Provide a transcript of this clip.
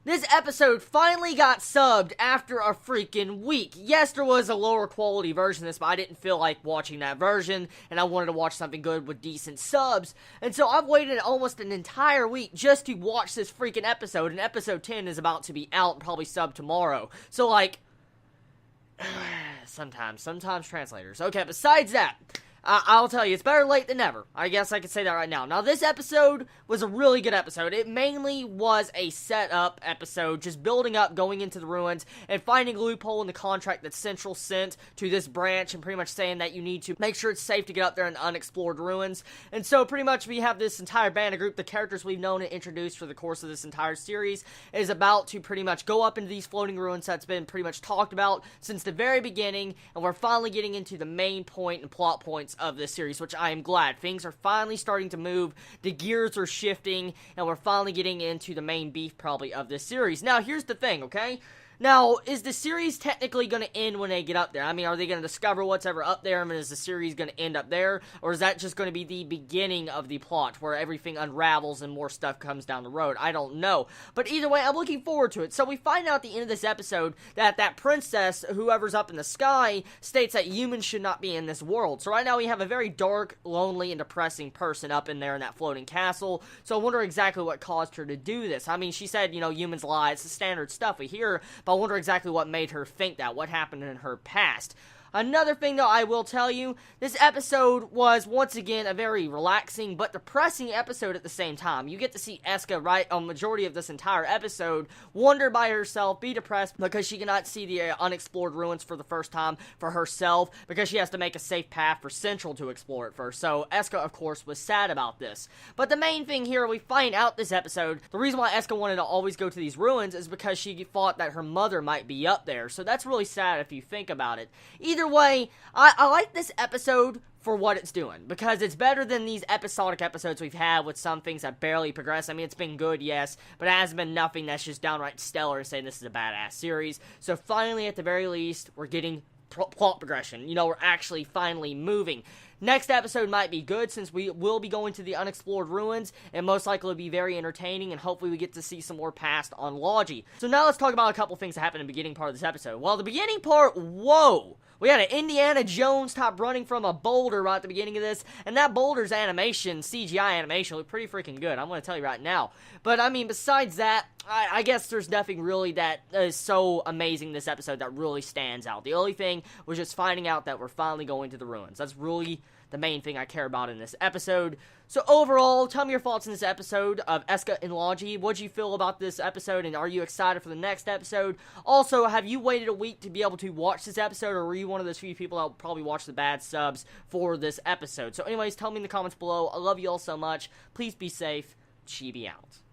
This episode finally got subbed after a freaking week. Yes, there was a lower quality version of this, but I didn't feel like watching that version, and I wanted to watch something good with decent subs. And so I've waited almost an entire week just to watch this freaking episode, and episode 10 is about to be out and probably subbed tomorrow. So, like, sometimes translators. Okay, besides that, I'll tell you, it's better late than never. I guess I could say that right now. Now, this episode was a really good episode. It mainly was a setup episode, just building up, going into the ruins, and finding a loophole in the contract that Central sent to this branch, and pretty much saying that you need to make sure it's safe to get up there in the unexplored ruins. And so, pretty much, we have this entire band of group, the characters we've known and introduced for the course of this entire series, is about to pretty much go up into these floating ruins that's been pretty much talked about since the very beginning, and we're finally getting into the main point and plot points of this series, which I am glad. Things are finally starting to move, the gears are shifting, and we're finally getting into the main beef, probably, of this series. Now, here's the thing, okay? Now, is the series technically going to end when they get up there? I mean, are they going to discover what's ever up there? I mean, is the series going to end up there? Or is that just going to be the beginning of the plot, where everything unravels and more stuff comes down the road? I don't know. But either way, I'm looking forward to it. So we find out at the end of this episode that that princess, whoever's up in the sky, states that humans should not be in this world. So right now we have a very dark, lonely, and depressing person up in there in that floating castle. So I wonder exactly what caused her to do this. I mean, she said, you know, humans lie. It's the standard stuff we hear, but I wonder exactly what made her think that, what happened in her past. Another thing, though, I will tell you, this episode was, once again, a very relaxing but depressing episode at the same time. You get to see Escha, right, a majority of this entire episode, wonder by herself, be depressed because she cannot see the unexplored ruins for the first time for herself, because she has to make a safe path for Central to explore it first. So, Escha, of course, was sad about this. But the main thing here, we find out this episode, the reason why Escha wanted to always go to these ruins is because she thought that her mother might be up there. So that's really sad if you think about it. Either way, I like this episode for what it's doing, because it's better than these episodic episodes we've had with some things that barely progress. I mean, it's been good, yes, but it hasn't been nothing that's just downright stellar and saying this is a badass series. So finally, at the very least, we're getting plot progression. You know, we're actually finally moving. Next episode might be good, since we will be going to the unexplored ruins, and most likely will be very entertaining, and hopefully we get to see some more past on Logy. So now let's talk about a couple things that happened in the beginning part of this episode. Well, the beginning part, whoa! We had an Indiana Jones top running from a boulder right at the beginning of this, and that boulder's animation, CGI animation, looked pretty freaking good, I'm going to tell you right now. But, I mean, besides that, I guess there's nothing really that is so amazing this episode that really stands out. The only thing was just finding out that we're finally going to the ruins. That's really the main thing I care about in this episode. So overall, tell me your thoughts on this episode of Escha and Logy. What do you feel about this episode, and are you excited for the next episode? Also, have you waited a week to be able to watch this episode, or were you one of those few people that will probably watch the bad subs for this episode? So anyways, tell me in the comments below. I love you all so much. Please be safe. Chibi out.